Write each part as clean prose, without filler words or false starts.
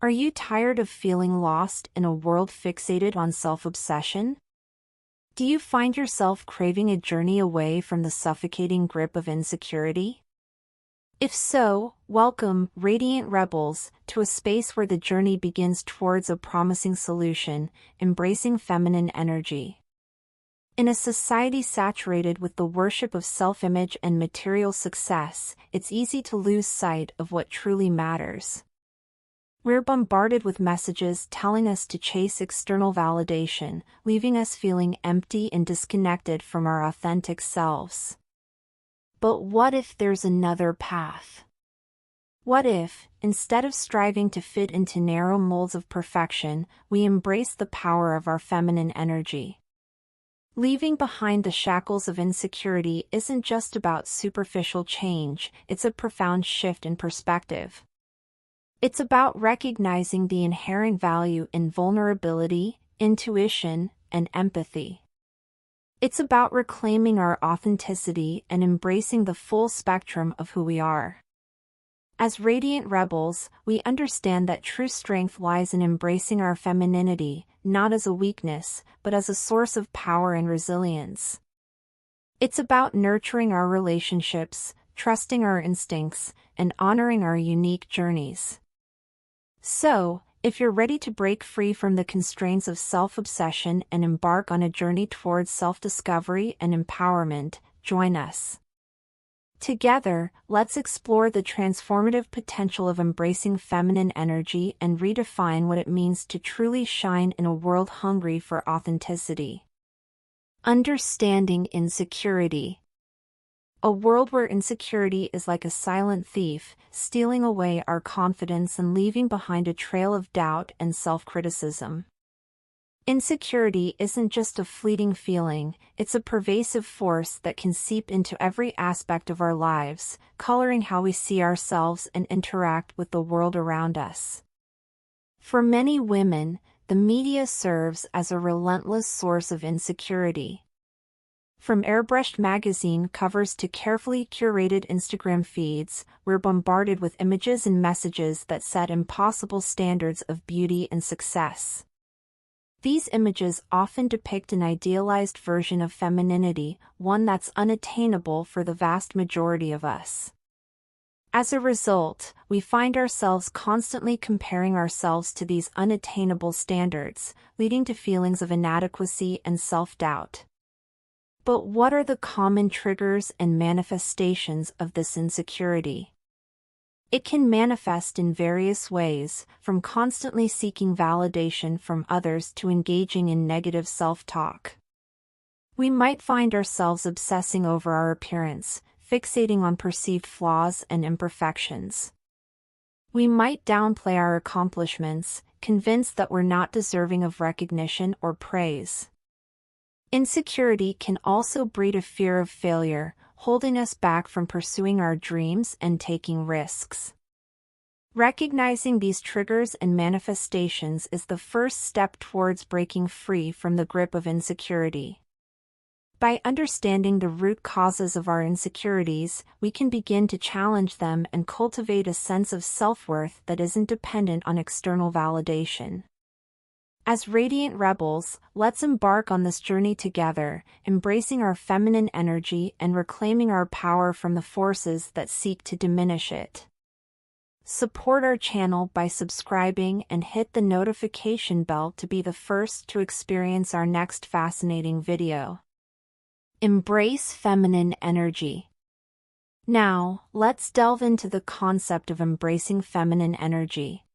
Are you tired of feeling lost in a world fixated on self-obsession? Do you find yourself craving a journey away from the suffocating grip of insecurity? If so, welcome, Radiant Rebels, to a space where the journey begins towards a promising solution, embracing feminine energy. In a society saturated with the worship of self-image and material success, it's easy to lose sight of what truly matters. We're bombarded with messages telling us to chase external validation, leaving us feeling empty and disconnected from our authentic selves. But what if there's another path? What if, instead of striving to fit into narrow molds of perfection, we embrace the power of our feminine energy? Leaving behind the shackles of insecurity isn't just about superficial change, it's a profound shift in perspective. It's about recognizing the inherent value in vulnerability, intuition, and empathy. It's about reclaiming our authenticity and embracing the full spectrum of who we are. As Radiant Rebels, we understand that true strength lies in embracing our femininity, not as a weakness, but as a source of power and resilience. It's about nurturing our relationships, trusting our instincts, and honoring our unique journeys. So, if you're ready to break free from the constraints of self-obsession and embark on a journey towards self-discovery and empowerment, join us. Together, let's explore the transformative potential of embracing feminine energy and redefine what it means to truly shine in a world hungry for authenticity. Understanding insecurity. A world where insecurity is like a silent thief, stealing away our confidence and leaving behind a trail of doubt and self-criticism. Insecurity isn't just a fleeting feeling, it's a pervasive force that can seep into every aspect of our lives, coloring how we see ourselves and interact with the world around us. For many women, the media serves as a relentless source of insecurity. From airbrushed magazine covers to carefully curated Instagram feeds, we're bombarded with images and messages that set impossible standards of beauty and success. These images often depict an idealized version of femininity, one that's unattainable for the vast majority of us. As a result, we find ourselves constantly comparing ourselves to these unattainable standards, leading to feelings of inadequacy and self-doubt. But what are the common triggers and manifestations of this insecurity? It can manifest in various ways, from constantly seeking validation from others to engaging in negative self-talk. We might find ourselves obsessing over our appearance, fixating on perceived flaws and imperfections. We might downplay our accomplishments, convinced that we're not deserving of recognition or praise. Insecurity can also breed a fear of failure, holding us back from pursuing our dreams and taking risks. Recognizing these triggers and manifestations is the first step towards breaking free from the grip of insecurity. By understanding the root causes of our insecurities, we can begin to challenge them and cultivate a sense of self-worth that isn't dependent on external validation. As Radiant Rebels, let's embark on this journey together, embracing our feminine energy and reclaiming our power from the forces that seek to diminish it. Support our channel by subscribing and hit the notification bell to be the first to experience our next fascinating video. Embrace feminine energy. Now, let's delve into the concept of embracing feminine energy.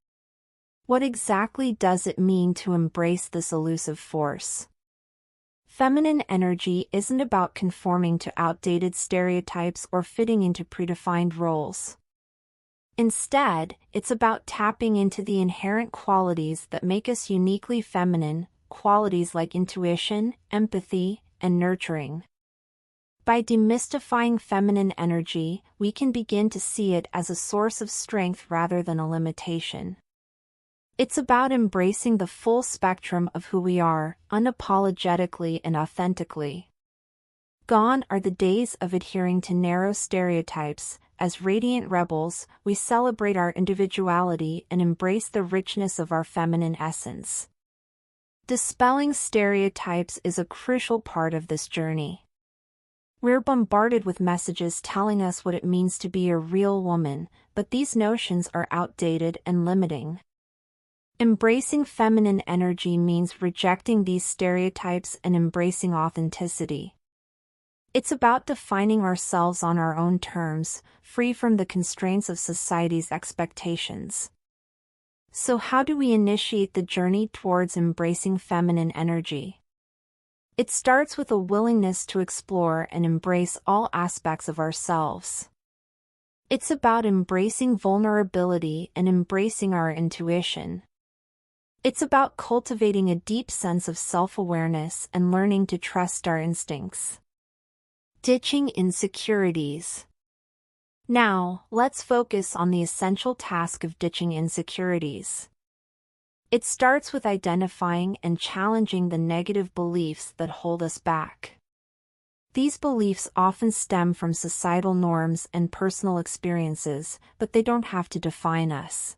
What exactly does it mean to embrace this elusive force? Feminine energy isn't about conforming to outdated stereotypes or fitting into predefined roles. Instead, it's about tapping into the inherent qualities that make us uniquely feminine, qualities like intuition, empathy, and nurturing. By demystifying feminine energy, we can begin to see it as a source of strength rather than a limitation. It's about embracing the full spectrum of who we are, unapologetically and authentically. Gone are the days of adhering to narrow stereotypes, as radiant rebels, we celebrate our individuality and embrace the richness of our feminine essence. Dispelling stereotypes is a crucial part of this journey. We're bombarded with messages telling us what it means to be a real woman, but these notions are outdated and limiting. Embracing feminine energy means rejecting these stereotypes and embracing authenticity. It's about defining ourselves on our own terms, free from the constraints of society's expectations. So how do we initiate the journey towards embracing feminine energy? It starts with a willingness to explore and embrace all aspects of ourselves. It's about embracing vulnerability and embracing our intuition. It's about cultivating a deep sense of self-awareness and learning to trust our instincts. Ditching insecurities. Now, let's focus on the essential task of ditching insecurities. It starts with identifying and challenging the negative beliefs that hold us back. These beliefs often stem from societal norms and personal experiences, but they don't have to define us.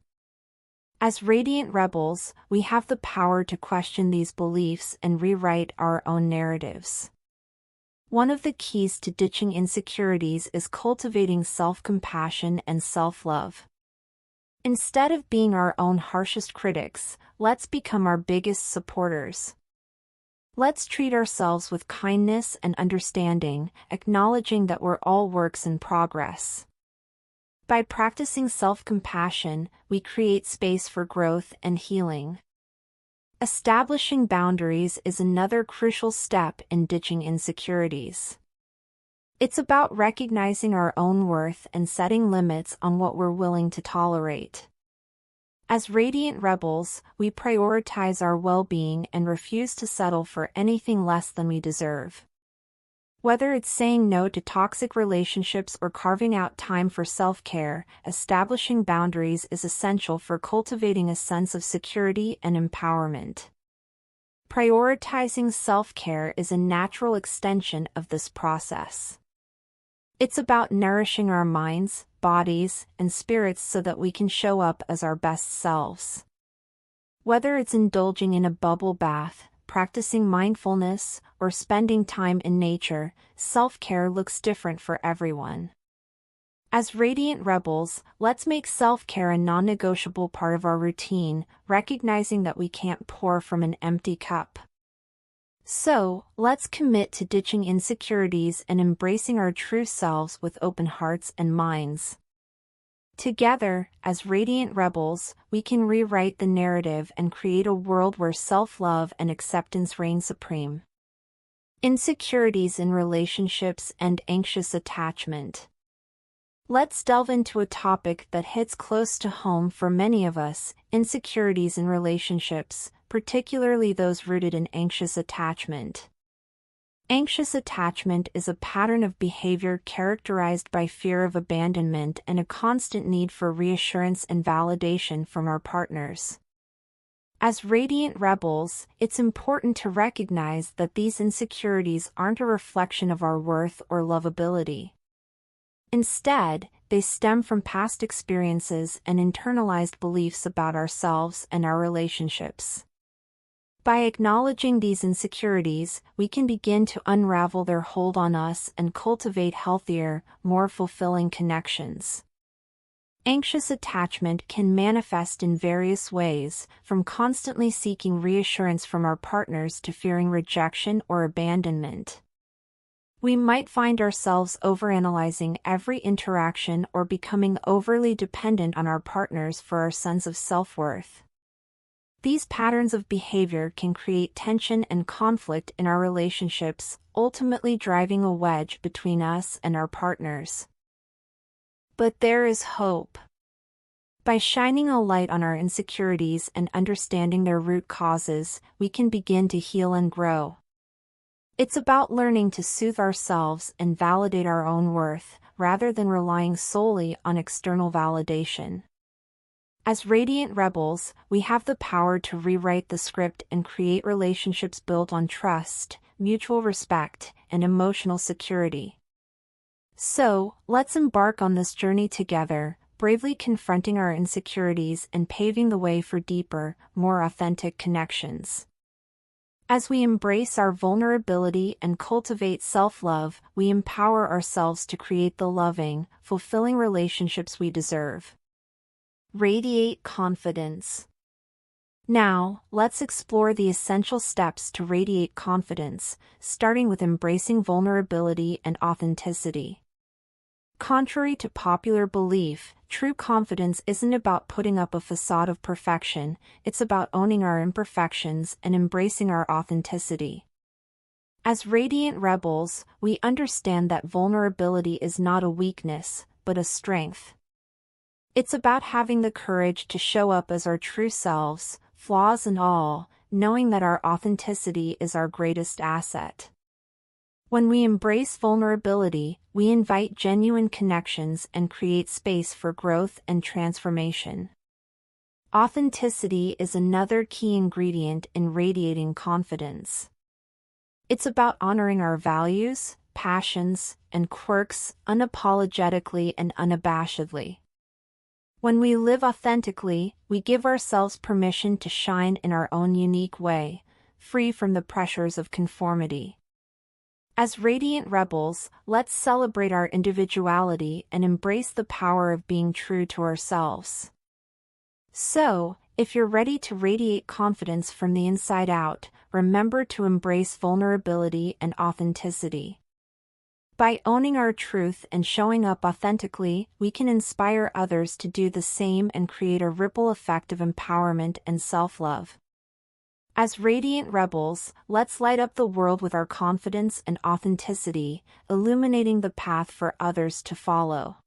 As radiant rebels, we have the power to question these beliefs and rewrite our own narratives. One of the keys to ditching insecurities is cultivating self-compassion and self-love. Instead of being our own harshest critics, let's become our biggest supporters. Let's treat ourselves with kindness and understanding, acknowledging that we're all works in progress. By practicing self-compassion, we create space for growth and healing. Establishing boundaries is another crucial step in ditching insecurities. It's about recognizing our own worth and setting limits on what we're willing to tolerate. As radiant rebels, we prioritize our well-being and refuse to settle for anything less than we deserve. Whether it's saying no to toxic relationships or carving out time for self-care, establishing boundaries is essential for cultivating a sense of security and empowerment. Prioritizing self-care is a natural extension of this process. It's about nourishing our minds, bodies, and spirits so that we can show up as our best selves. Whether it's indulging in a bubble bath, practicing mindfulness, or spending time in nature, self-care looks different for everyone. As radiant rebels, let's make self-care a non-negotiable part of our routine, recognizing that we can't pour from an empty cup. So, let's commit to ditching insecurities and embracing our true selves with open hearts and minds. Together, as radiant rebels, we can rewrite the narrative and create a world where self-love and acceptance reign supreme. Insecurities in relationships and anxious attachment. Let's delve into a topic that hits close to home for many of us: insecurities in relationships, particularly those rooted in anxious attachment. Anxious attachment is a pattern of behavior characterized by fear of abandonment and a constant need for reassurance and validation from our partners. As radiant rebels, it's important to recognize that these insecurities aren't a reflection of our worth or lovability. Instead, they stem from past experiences and internalized beliefs about ourselves and our relationships. By acknowledging these insecurities, we can begin to unravel their hold on us and cultivate healthier, more fulfilling connections. Anxious attachment can manifest in various ways, from constantly seeking reassurance from our partners to fearing rejection or abandonment. We might find ourselves overanalyzing every interaction or becoming overly dependent on our partners for our sense of self-worth. These patterns of behavior can create tension and conflict in our relationships, ultimately driving a wedge between us and our partners. But there is hope. By shining a light on our insecurities and understanding their root causes, we can begin to heal and grow. It's about learning to soothe ourselves and validate our own worth, rather than relying solely on external validation. As radiant rebels, we have the power to rewrite the script and create relationships built on trust, mutual respect, and emotional security. So, let's embark on this journey together, bravely confronting our insecurities and paving the way for deeper, more authentic connections. As we embrace our vulnerability and cultivate self-love, we empower ourselves to create the loving, fulfilling relationships we deserve. Radiate confidence. Now, let's explore the essential steps to radiate confidence, starting with embracing vulnerability and authenticity. Contrary to popular belief, true confidence isn't about putting up a facade of perfection, it's about owning our imperfections and embracing our authenticity. As radiant rebels, we understand that vulnerability is not a weakness, but a strength. It's about having the courage to show up as our true selves, flaws and all, knowing that our authenticity is our greatest asset. When we embrace vulnerability, we invite genuine connections and create space for growth and transformation. Authenticity is another key ingredient in radiating confidence. It's about honoring our values, passions, and quirks unapologetically and unabashedly. When we live authentically, we give ourselves permission to shine in our own unique way, free from the pressures of conformity. As radiant rebels, let's celebrate our individuality and embrace the power of being true to ourselves. So, if you're ready to radiate confidence from the inside out, remember to embrace vulnerability and authenticity. By owning our truth and showing up authentically, we can inspire others to do the same and create a ripple effect of empowerment and self-love. As radiant rebels, let's light up the world with our confidence and authenticity, illuminating the path for others to follow.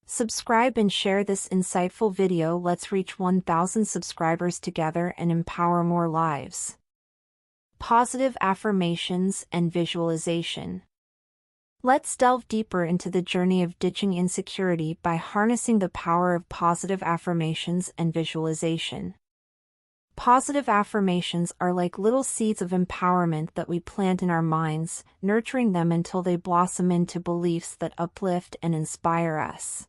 Subscribe and share this insightful video. Let's reach 1,000 subscribers together and empower more lives. Positive affirmations and visualization. Let's delve deeper into the journey of ditching insecurity by harnessing the power of positive affirmations and visualization. Positive affirmations are like little seeds of empowerment that we plant in our minds, nurturing them until they blossom into beliefs that uplift and inspire us.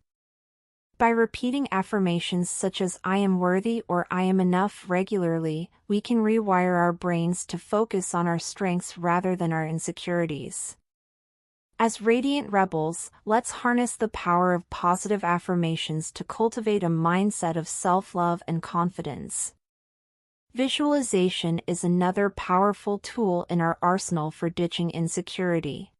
By repeating affirmations such as "I am worthy" or "I am enough" regularly, we can rewire our brains to focus on our strengths rather than our insecurities. As radiant rebels, let's harness the power of positive affirmations to cultivate a mindset of self-love and confidence. Visualization is another powerful tool in our arsenal for ditching insecurity.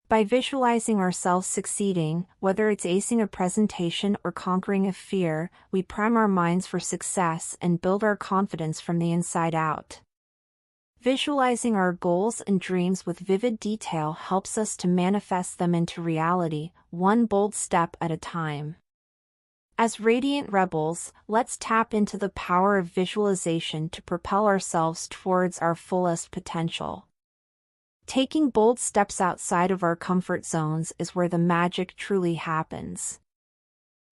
By visualizing ourselves succeeding, whether it's acing a presentation or conquering a fear, we prime our minds for success and build our confidence from the inside out. Visualizing our goals and dreams with vivid detail helps us to manifest them into reality, one bold step at a time. As radiant rebels, let's tap into the power of visualization to propel ourselves towards our fullest potential. Taking bold steps outside of our comfort zones is where the magic truly happens.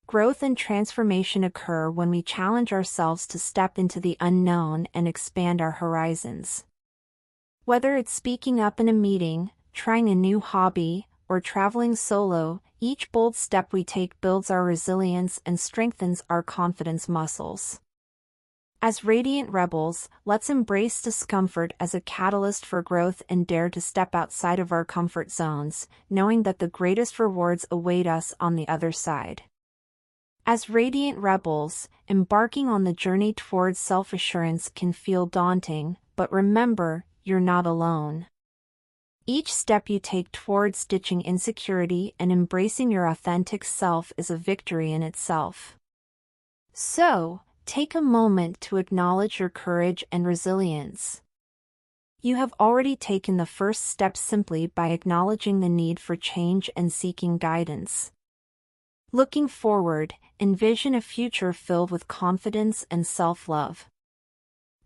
Growth and transformation occur when we challenge ourselves to step into the unknown and expand our horizons. Whether it's speaking up in a meeting, trying a new hobby, or traveling solo, each bold step we take builds our resilience and strengthens our confidence muscles. As radiant rebels, let's embrace discomfort as a catalyst for growth and dare to step outside of our comfort zones, knowing that the greatest rewards await us on the other side. As radiant rebels, embarking on the journey towards self-assurance can feel daunting, but remember, you're not alone. Each step you take towards ditching insecurity and embracing your authentic self is a victory in itself. So, take a moment to acknowledge your courage and resilience. You have already taken the first step simply by acknowledging the need for change and seeking guidance. Looking forward, envision a future filled with confidence and self-love.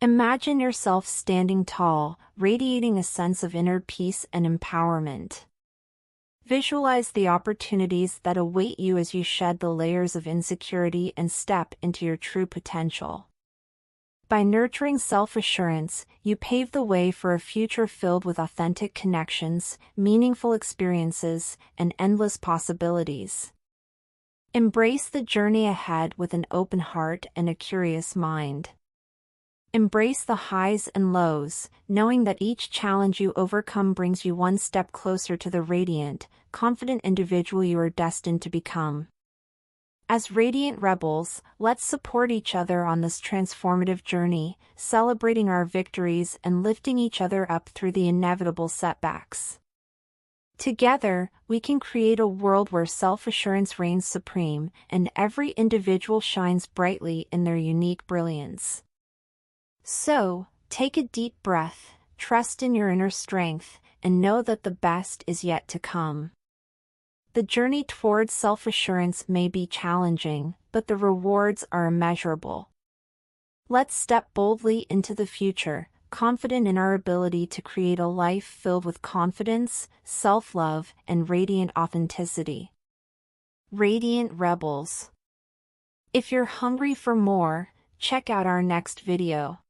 Imagine yourself standing tall, radiating a sense of inner peace and empowerment. Visualize the opportunities that await you as you shed the layers of insecurity and step into your true potential. By nurturing self-assurance, you pave the way for a future filled with authentic connections, meaningful experiences, and endless possibilities. Embrace the journey ahead with an open heart and a curious mind. Embrace the highs and lows, knowing that each challenge you overcome brings you one step closer to the radiant, confident individual you are destined to become. As radiant rebels, let's support each other on this transformative journey, celebrating our victories and lifting each other up through the inevitable setbacks. Together, we can create a world where self-assurance reigns supreme and every individual shines brightly in their unique brilliance. So, take a deep breath, trust in your inner strength, and know that the best is yet to come. The journey towards self-assurance may be challenging, but the rewards are immeasurable. Let's step boldly into the future, confident in our ability to create a life filled with confidence, self-love, and radiant authenticity. Radiant Rebels. If you're hungry for more, check out our next video.